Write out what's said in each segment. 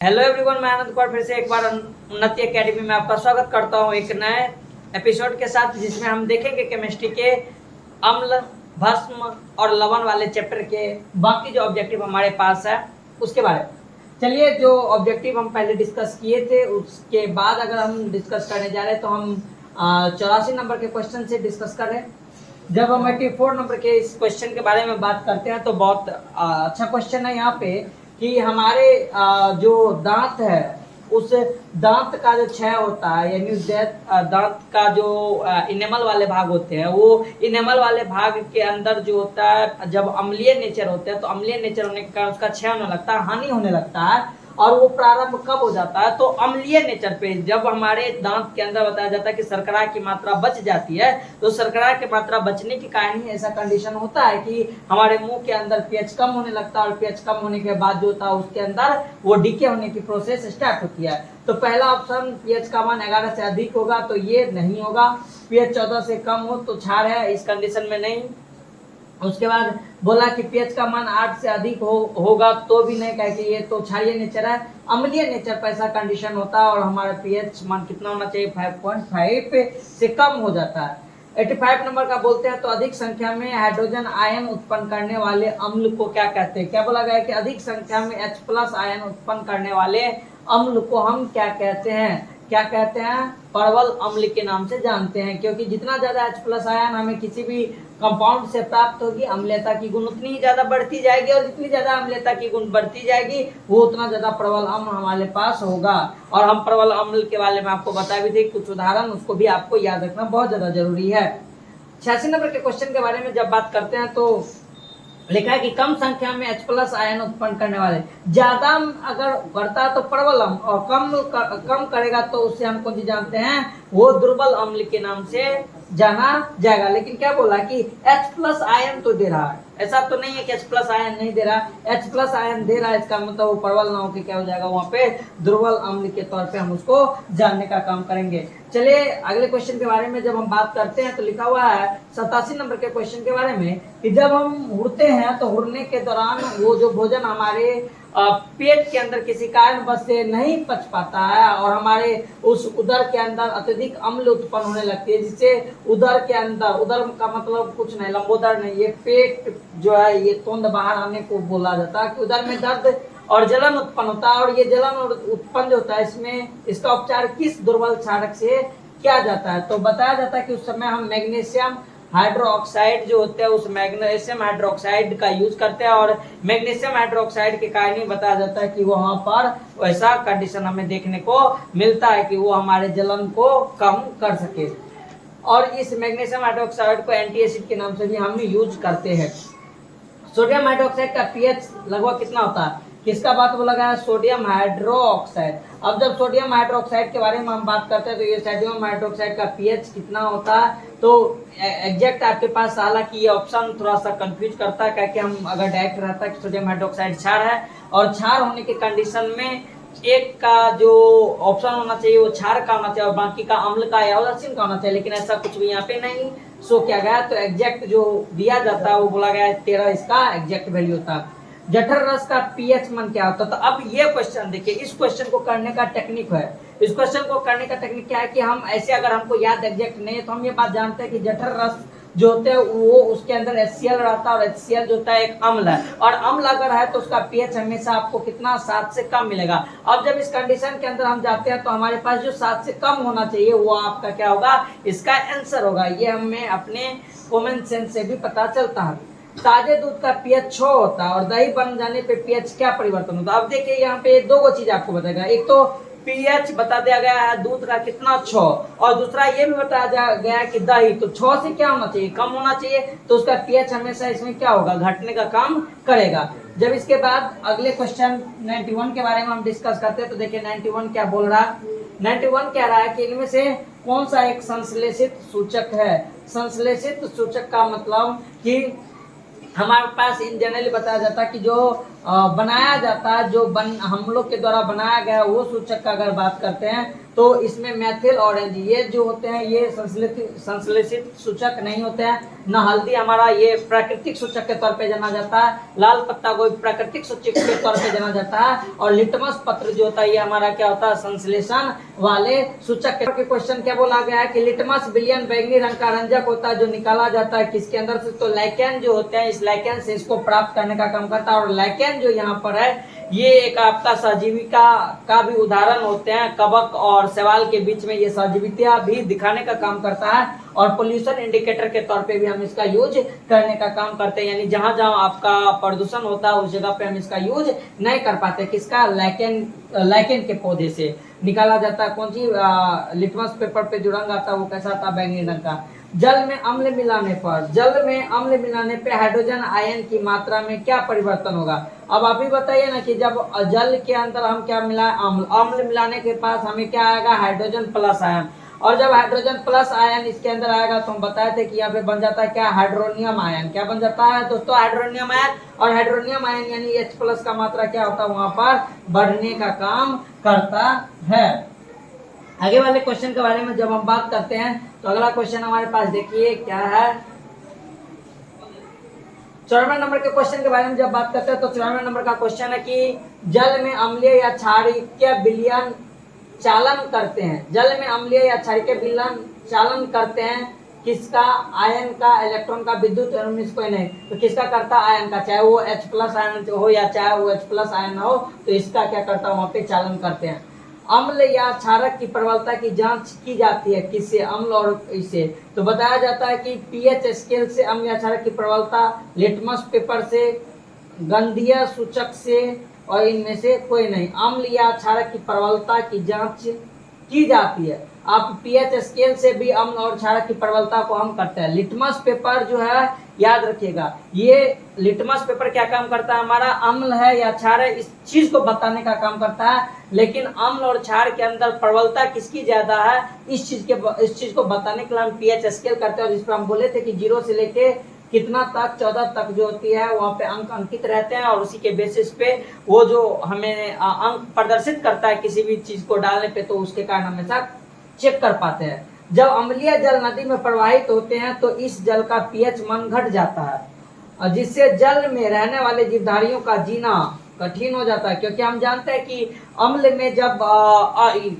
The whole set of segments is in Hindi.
हेलो एवरीवन, मैं आनंद कुमार फिर से एक बार उन्नति एकेडमी में आपका स्वागत करता हूं एक नए एपिसोड के साथ, जिसमें हम देखेंगे केमिस्ट्री के अम्ल, भस्म और लवण वाले चैप्टर के बाकी जो ऑब्जेक्टिव हमारे पास है उसके बारे में। चलिए, जो ऑब्जेक्टिव हम पहले डिस्कस किए थे उसके बाद अगर हम डिस्कस करने जा रहे हैं तो हम 84 नंबर के क्वेश्चन से डिस्कस कर रहे हैं। जब हम 84 नंबर के इस क्वेश्चन के बारे में बात करते हैं तो बहुत अच्छा क्वेश्चन है यहाँ पे कि हमारे जो दांत है उस दांत का जो क्षय होता है, यानी दांत का जो इनेमल वाले भाग होते हैं, वो इनेमल वाले भाग के अंदर जो होता है, जब अम्लीय नेचर होते हैं तो अम्लीय नेचर होने के कारण उसका क्षय होने लगता है, हानि होने लगता है। और वो प्रारंभ कब हो जाता है? तो अम्लीय नेचर पे, जब हमारे दांत के अंदर बताया जाता है कि शर्करा की मात्रा बच जाती है, तो शर्करा की मात्रा बचने के कारण ही ऐसा कंडीशन होता है कि हमारे मुंह के अंदर पीएच कम होने लगता है, और पीएच कम होने के बाद जो होता है उसके अंदर वो डीके होने की प्रोसेस स्टार्ट होती है। तो पहला ऑप्शन पीएच का मान 11 से अधिक होगा तो ये नहीं होगा, पीएच 14 से कम हो तो क्षार है, इस कंडीशन में नहीं। उसके बाद बोला कि पीएच का मान 8 से अधिक होगा तो भी नहीं, कहे कि ये तो क्षारीय नेचर है। अम्लीय नेचर पर ऐसा कंडीशन होता है और हमारा पीएच मान कितना होना चाहिए? 5.5 से कम हो जाता है। 85 नंबर का बोलते हैं तो अधिक संख्या में हाइड्रोजन आयन उत्पन्न करने वाले अम्ल को क्या कहते हैं? क्या बोला गया है कि अधिक संख्या में H+ आयन उत्पन्न करने वाले अम्ल को हम क्या कहते हैं? क्या कहते हैं? परवल अम्ल के नाम से जानते हैं, क्योंकि जितना ज्यादा H+ आयन हमें किसी भी कंपाउंड से प्राप्त होगी, अम्लता की गुण उतनी ही ज्यादा बढ़ती जाएगी, और जितनी ज्यादा अम्लता की गुण बढ़ती जाएगी वो उतना ज्यादा प्रबल अम्ल हमारे पास होगा। और हम प्रबल अम्ल के बारे में आपको बता भी थे कुछ उदाहरण, उसको भी आपको याद रखना बहुत ज्यादा जरूरी है। 86 नंबर के क्वेश्चन के बारे में जब बात करते हैं तो लिखा है कि कम संख्या में H+ आयन उत्पन्न करने वाले, ज्यादा अगर बढ़ता है तो प्रबल अम्ल, और कम करेगा तो उससे हम कौन सी जानते हैं? वो दुर्बल अम्ल के नाम से जाना जाएगा। लेकिन क्या बोला कि H+ आयन तो दे रहा है, ऐसा तो नहीं है कि H+ आयन नहीं दे रहा, H+ आयन दे रहा है, इसका मतलब वो प्रबल ना होकर क्या हो जाएगा? वहां पे दुर्बल अम्ल के तौर पे हम उसको जानने का काम करेंगे। चलिए, अगले क्वेश्चन के बारे में जब हम बात करते हैं तो लिखा हुआ है 87 नंबर के क्वेश्चन के बारे में कि जब हम उड़ते हैं तो उड़ने के दौरान वो जो भोजन हमारे पेट के अंदर किसी कारणवश से नहीं पच पाता है और हमारे उस उदर के अंदर अत्यधिक अम्ल उत्पन्न होने लगती है, जिससे उदर के अंदर, उदर का मतलब कुछ नहीं, लंबोदर नहीं, ये पेट जो है ये तोंद बाहर आने को बोला जाता है कि उदर में दर्द और जलन उत्पन्न होता है। और ये जलन और उत्पन्न जो होता है इसमें इसका उपचार किस दुर्बल क्षारक से किया जाता है? तो बताया जाता है कि उस समय हम मैग्नीशियम हाइड्रोक्साइड जो होते हैं उस मैग्नीशियम हाइड्रोक्साइड का यूज करते हैं, और मैग्नीशियम हाइड्रोक्साइड के कारण ही बताया जाता है कि वहां पर वैसा कंडीशन हमें देखने को मिलता है कि वो हमारे जलन को कम कर सके। और इस मैग्नीशियम हाइड्रोक्साइड को एंटी एसिड के नाम से भी हम यूज करते हैं। सोडियम हाइड्रोक्साइड का पीएच लगभग कितना होता है? किसका बात बोला गया है? Sodium hydroxide. अब जब सोडियम हाइड्रोक्साइड के बारे में हम बात करते हैं तो ये सोडियम हाइड्रोक्साइड का पीएच कितना होता है? तो एग्जैक्ट आपके पास, हालांकि ये ऑप्शन थोड़ा सा कंफ्यूज करता है, क्योंकि हम अगर डायरेक्ट रहता है कि सोडियम हाइड्रोक्साइड क्षार है, और क्षार होने के कंडीशन में एक का जो ऑप्शन होना चाहिए वो क्षार का होना चाहिए और बाकी का अम्ल का या उदासीन का होना चाहिए, लेकिन ऐसा कुछ भी यहाँ पे नहीं शो किया गया। तो एग्जैक्ट जो दिया जाता है वो बोला गया है 13 इसका एग्जैक्ट वैल्यू होता है। जठर रस का पीएच मान क्या होता है? तो अब ये क्वेश्चन देखिए, इस क्वेश्चन को करने का टेक्निक है, इस क्वेश्चन को करने का टेक्निक क्या है कि हम ऐसे, अगर हमको याद एग्जैक्ट नहीं है तो हम ये बात जानते हैं कि जठर रस जो होते हैं वो उसके अंदर HCl रहता है, और HCl जो होता है एक अम्ल है, और अम्ल अगर है तो उसका पीएच हमेशा आपको कितना? 7 से कम मिलेगा। अब जब इस कंडीशन के अंदर हम जाते हैं तो हमारे पास जो 7 से कम होना चाहिए वो आपका क्या होगा? इसका आंसर होगा। ये हमें अपने कॉमन सेंस से भी पता चलता है। ताजे दूध का पीएच 6 होता है और दही बन जाने पे पीएच क्या परिवर्तन होता है? अब देखिए, यहाँ पे दो चीज आपको बताएगा, एक तो पीएच बता दिया गया है दूध का कितना 6, और दूसरा ये भी बताया गया है कि दही, तो 6 से क्या होना चाहिए? कम होना चाहिए, तो उसका पीएच हमेशा इसमें क्या होगा? घटने का काम करेगा। जब इसके बाद अगले क्वेश्चन 91 के बारे में हम डिस्कस करते हैं तो देखिए 91 क्या बोल रहा है? 91 कह रहा है कि इनमें से कौन सा एक संश्लेषित सूचक है? संश्लेषित सूचक का मतलब कि हमारे पास इन जनरली बताया जाता है कि जो बनाया जाता है, जो हम लोग के द्वारा बनाया गया वो सूचक का अगर बात करते हैं तो इसमें मैथिल ऑरेंज ये जो होते हैं ये संश्लेषित सूचक नहीं होते हैं। न हल्दी हमारा ये प्राकृतिक सूचक के तौर पे जाना जाता है, लाल पत्ता गोभी प्राकृतिक सूचक के तौर पे जाना जाता है, और लिटमस पत्र जो होता है ये हमारा क्या होता है संश्लेषण वाले सूचक के क्वेश्चन क्या बोला गया है कि लिटमस विलयन बैंगनी रंग का रंजक होता है जो निकाला जाता है किसके अंदर से, तो लाइकेन जो होते हैं इस लाइकेन से इसको प्राप्त करने का काम करता है। और लाइकेन जो यहाँ पर है ये एक आपका सहजीविका का भी उदाहरण होते हैं, कवक और शैवाल के बीच में ये सहजीविता भी दिखाने का काम करता है, और पोल्यूशन इंडिकेटर के तौर पे भी हम इसका यूज करने का काम करते हैं, यानी जहां जहां आपका प्रदूषण होता है उस जगह पे हम इसका यूज नहीं कर पाते। किसका, लाइकेन के पौधे से निकाला जाता है। कौन सी, लिटमस पेपर पे जो रंग आता है वो कैसा आता है, बैंगनी रंग का। जल में अम्ल मिलाने पे हाइड्रोजन आयन की मात्रा में क्या परिवर्तन होगा। अब आप ही बताइए ना कि जब जल के अंदर हम क्या मिलाएं, अम्ल मिलाने के पास हमें क्या आएगा, हाइड्रोजन प्लस आयन, और जब हाइड्रोजन प्लस आयन इसके अंदर आएगा तो हम बताए थे कि यहाँ पे बन जाता है क्या, हाइड्रोनियम आयन। क्या बन जाता है दोस्तों, हाइड्रोनियम आयन। और हाइड्रोनियम आयन यानी H+ का मात्रा क्या होता है वहां पर बढ़ने का काम करता है। आगे वाले क्वेश्चन के बारे में जब हम बात करते हैं तो अगला क्वेश्चन हमारे पास देखिए क्या है, 54 नंबर के क्वेश्चन के बारे में जब बात करते हैं तो 54 नंबर का क्वेश्चन है कि जल में अम्लीय या क्षारीय विलयन चालन करते हैं, जल में अम्लीय या क्षारीय विलयन चालन करते हैं किसका, आयन का, इलेक्ट्रॉन का, विद्युत कोई नहीं, तो किसका करता है, आयन का, चाहे वो H+ आयन हो या चाहे वो H+ आयन हो, तो इसका क्या करता है वहां पे चालन करते हैं। अम्ल या क्षारक की प्रबलता की जांच की जाती है किससे, अम्ल और इसे, तो बताया जाता है कि pH स्केल से अम्ल या क्षारक की प्रबलता, लिटमस पेपर से, गंधीय सूचक से, और इनमें से कोई नहीं। अम्ल या क्षारक की प्रबलता की जांच की जाती है। आप pH स्केल से भी अम्ल और क्षारक की प्रबलता को हम करते हैं। लिटमस पेपर जो है याद रखिएगा, ये लिटमस पेपर क्या काम करता है, हमारा अम्ल है या क्षार है इस चीज को बताने का काम करता है, लेकिन अम्ल और क्षार के अंदर प्रबलता किसकी ज्यादा है इस चीज को बताने के लिए हम pH स्केल करते हैं। और इस पर हम बोले थे कि 0 से लेके कितना तक, 14 तक जो होती है वहाँ पे अंक अंकित रहते हैं, और उसी के बेसिस पे वो जो हमें अंक प्रदर्शित करता है किसी भी चीज को डालने पे, तो उसके कारण हमेशा चेक कर पाते हैं। जब अम्लीय जल नदी में प्रवाहित होते हैं तो इस जल का pH मान घट जाता है, और जिससे जल में रहने वाले जीवधारियों का जीना कठिन हो जाता है, क्योंकि हम जानते हैं कि अम्ल में जब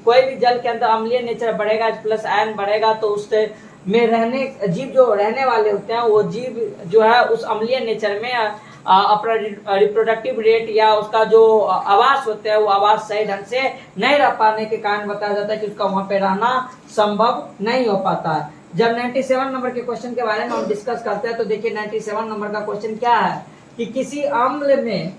कोई भी जल के अंदर अम्लीय नेचर बढ़ेगा, H+ आयन बढ़ेगा, तो उससे में रहने जीव जो रहने वाले होते हैं वो जीव जो है उस अम्लीय नेचर में अपना रिप्रोडक्टिव रेट या उसका जो आवास होता है वो आवास सही ढंग से नहीं रह पाने के कारण बताया जाता है कि उसका वहां पे रहना संभव नहीं हो पाता है। जब 97 नंबर के क्वेश्चन के बारे में हम डिस्कस करते हैं तो देखिए 97 नंबर का क्वेश्चन क्या है कि किसी अम्ल में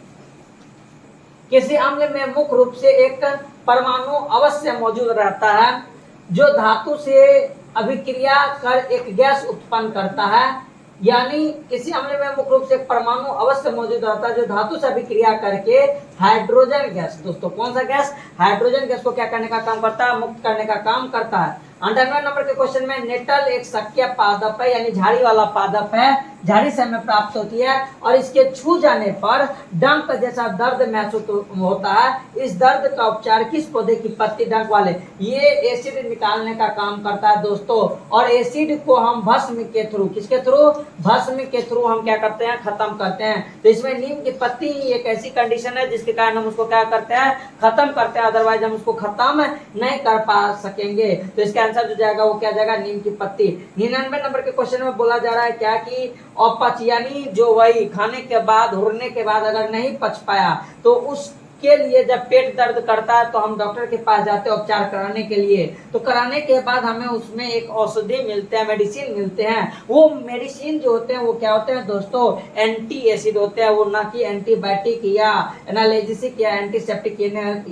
मुख्य रूप से एक परमाणु अवश्य मौजूद रहता है जो धातु से अभिक्रिया कर एक गैस उत्पन्न करता है, यानी किसी अम्ल में मुख्य रूप से एक परमाणु अवश्य मौजूद रहता है जो धातु से अभिक्रिया करके हाइड्रोजन गैस, दोस्तों कौन सा गैस, हाइड्रोजन गैस को क्या करने का काम करता है, मुक्त करने का काम करता है। 98 नंबर के क्वेश्चन में नेटल एक शक्य पादप है, यानी झाड़ी वाला पादप है, झाड़ी से हमें प्राप्त होती है, और इसके छू जाने पर डंक जैसा दर्द महसूस होता है। इस दर्द का उपचार किस पौधे की पत्ती, डंक वाले, ये एसिड निकालने का काम करता है दोस्तों, और एसिड को हम भस्म के थ्रू, किसके थ्रू, भस्म के थ्रू हम क्या करते हैं, खत्म करते हैं। तो इसमें नीम की पत्ती एक ऐसी कंडीशन है जिसके कारण हम उसको क्या करते हैं, खत्म करते हैं, अदरवाइज हम उसको खत्म नहीं कर पा सकेंगे। तो इसका आंसर जो जाएगा वो क्या जाएगा, नीम की पत्ती। 99 नंबर के क्वेश्चन में बोला जा रहा है क्या कि अपच, यानी जो वही खाने के बाद, हुरने के बाद अगर नहीं पच पाया तो उसके लिए जब पेट दर्द करता है तो हम डॉक्टर के पास जाते हैं उपचार कराने के लिए। तो कराने के बाद हमें उसमें एक औषधि मिलते हैं, मेडिसिन मिलते हैं। वो मेडिसिन जो होते हैं वो क्या होते हैं दोस्तों, एंटी एसिड होते हैं, वो ना कि एंटीबायोटिक या एनाल्जेसिक या एंटीसेप्टिक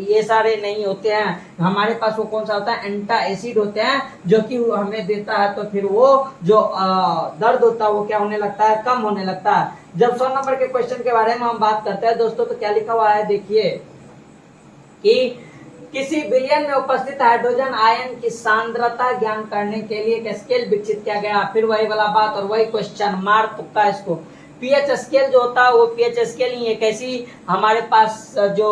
ये सारे नहीं होते हैं। हमारे पास वो कौन सा होता है, एंटा एसिड होते हैं, जो कि हमें देता है तो फिर वो जो दर्द होता है वो क्या होने लगता है, कम होने लगता है। जब 100 नंबर के क्वेश्चन के बारे में हम बात करते हैं दोस्तों तो क्या लिखा हुआ है, देखिए कि किसी विलयन में उपस्थित हाइड्रोजन आयन की सांद्रता ज्ञान करने के लिए एक स्केल विकसित किया गया। फिर वही वाला बात और वही क्वेश्चन, मार तुक्का इसको, पीएच स्केल जो होता है वो पीएच स्केल ही एक ऐसी हमारे पास जो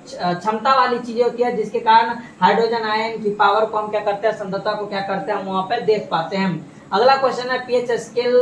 क्षमता वाली चीजें होती है जिसके कारण हाइड्रोजन आयन की पावर को हम क्या करते हैं, सांद्रता को क्या करते हैं, हम वहां पे देख पाते हैं। अगला क्वेश्चन है पीएच स्केल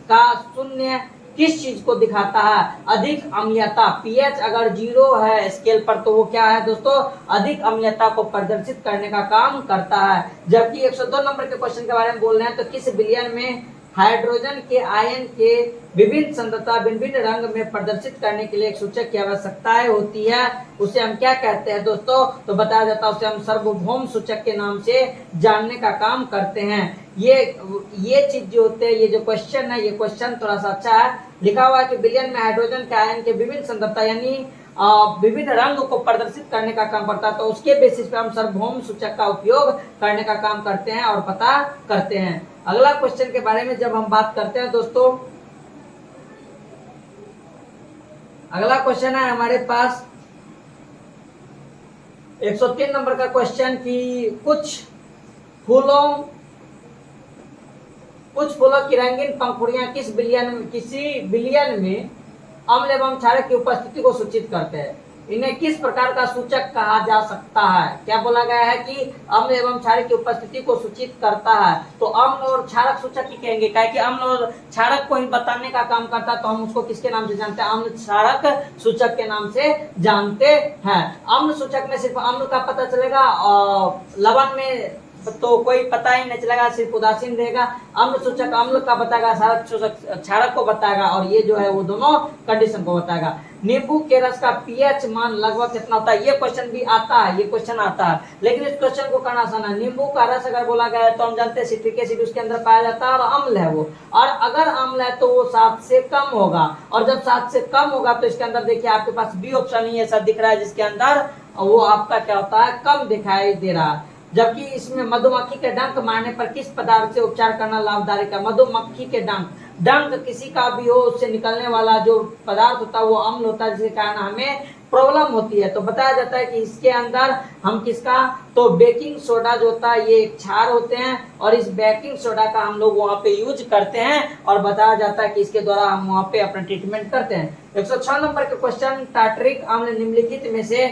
का शून्य किस चीज को दिखाता है? अधिक अम्लीयता। पीएच अगर 0 है स्केल पर तो वो क्या है दोस्तों, अधिक अम्लीयता को प्रदर्शित करने का काम करता है। जबकि 102 नंबर के क्वेश्चन के बारे में बोल रहे हैं तो किस विलयन में हाइड्रोजन के आयन के विभिन्न सांद्रता भिन्न भिन्न रंग में प्रदर्शित करने के लिए एक सूचक की आवश्यकता होती है, उसे हम क्या कहते हैं दोस्तों, तो बताया जाता है उसे हम सार्वभौम सूचक के नाम से जानने का काम करते हैं। ये चीज जो होते हैं, ये जो क्वेश्चन है, ये क्वेश्चन थोड़ा सा अच्छा है। लिखा हुआ है कि विलयन में हाइड्रोजन के आयन के विभिन्न सांद्रता यानी विभिन्न रंग को प्रदर्शित करने का काम करता है, तो उसके बेसिस पे हम सार्वभौम सूचक का उपयोग करने का काम करते हैं और पता करते हैं। अगला क्वेश्चन के बारे में जब हम बात करते हैं दोस्तों, अगला क्वेश्चन है हमारे पास 103 नंबर का क्वेश्चन कि कुछ फूलों की रंगीन पंखुड़ियां किसी विलयन में अम्ल एवं क्षारक की उपस्थिति को सूचित करते हैं। इन्हें किस प्रकार का सूचक कहा जा सकता है? क्या बोला गया है कि अम्ल एवं क्षारक की उपस्थिति को सूचित करता है, तो अम्ल और क्षारक सूचक ही कहेंगे, क्या कि अम्ल और क्षारक को ही बताने का काम करता है, तो हम उसको किसके नाम से जानते हैं? अम्ल क्षारक सूचक के नाम से जानते हैं। अम्ल सूचक में सिर्फ अम्ल का पता चलेगा और लवण में तो कोई पता ही नहीं चलेगा, सिर्फ उदासीन रहेगा। अम्ल सूचक अम्ल का बताएगा, क्षारक सूचक क्षारक को बताएगा, और ये जो है वो दोनों कंडीशन को बताएगा। नींबू के रस का पीएच मान लगभग कितना होता है? ये क्वेश्चन भी आता है, ये क्वेश्चन आता है, लेकिन इस क्वेश्चन को करना आसान है। नींबू का रस अगर बोला गया है तो हम जानते हैं सिट्रिक एसिड उसके अंदर पाया जाता है और अम्ल है वो, और अगर अम्ल है तो वो 7 से कम होगा, और जब 7 से कम होगा तो इसके अंदर देखिए आपके पास बी ऑप्शन ही ऐसा दिख रहा है जिसके अंदर वो आपका क्या होता है, कम दिखाई दे रहा है। जबकि इसमें मधुमक्खी के डंक मारने पर किस पदार्थ से उपचार करना लाभदायक है? मधुमक्खी के डंक किसी का भी हो, उससे निकलने वाला जो पदार्थ होता है वो अम्ल होता है, जिसके कारण हमें प्रॉब्लम होती है। तो बताया जाता है कि इसके अंदर हम किसका, तो बेकिंग सोडा जो होता है ये क्षार होते हैं, और इस बेकिंग सोडा का हम लोग वहाँ पे यूज करते हैं, और बताया जाता है कि इसके द्वारा हम वहाँ पे अपना ट्रीटमेंट करते हैं। 106 नंबर के क्वेश्चन, टार्टरिक अम्ल निम्नलिखित में से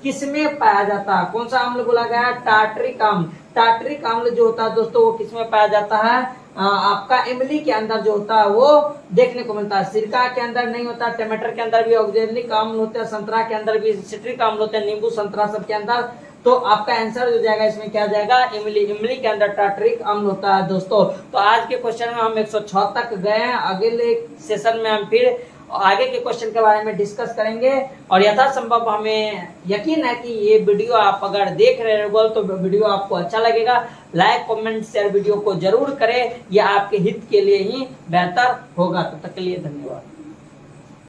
किसमें पाया जाता है? कौन सा अम्ल बोला गया है? टार्टरिक अम्ल। टार्टरिक अम्ल जो होता है दोस्तों वो किसमें पाया जाता है? आपका इमली के अंदर जो होता है वो देखने को मिलता है। सिरका के अंदर नहीं होता, टमाटर के अंदर भी ऑक्जेलिक अम्ल होते हैं, संतरा के अंदर भी सिट्रिक अम्ल होते हैं, नींबू संतरा सब के अंदर। तो आपका आंसर हो जाएगा इसमें क्या जाएगा? इमली के अंदर टार्टरिक अम्ल होता है दोस्तों। तो आज के क्वेश्चन में हम 106 तक गए हैं। अगले सेशन में हम फिर आगे के क्वेश्चन के बारे में डिस्कस करेंगे, और यथासंभव हमें यकीन है कि ये वीडियो आप अगर देख रहे हो तो वीडियो आपको अच्छा लगेगा। लाइक कमेंट शेयर वीडियो को जरूर करें, यह आपके हित के लिए ही बेहतर होगा। तब तक के लिए धन्यवाद।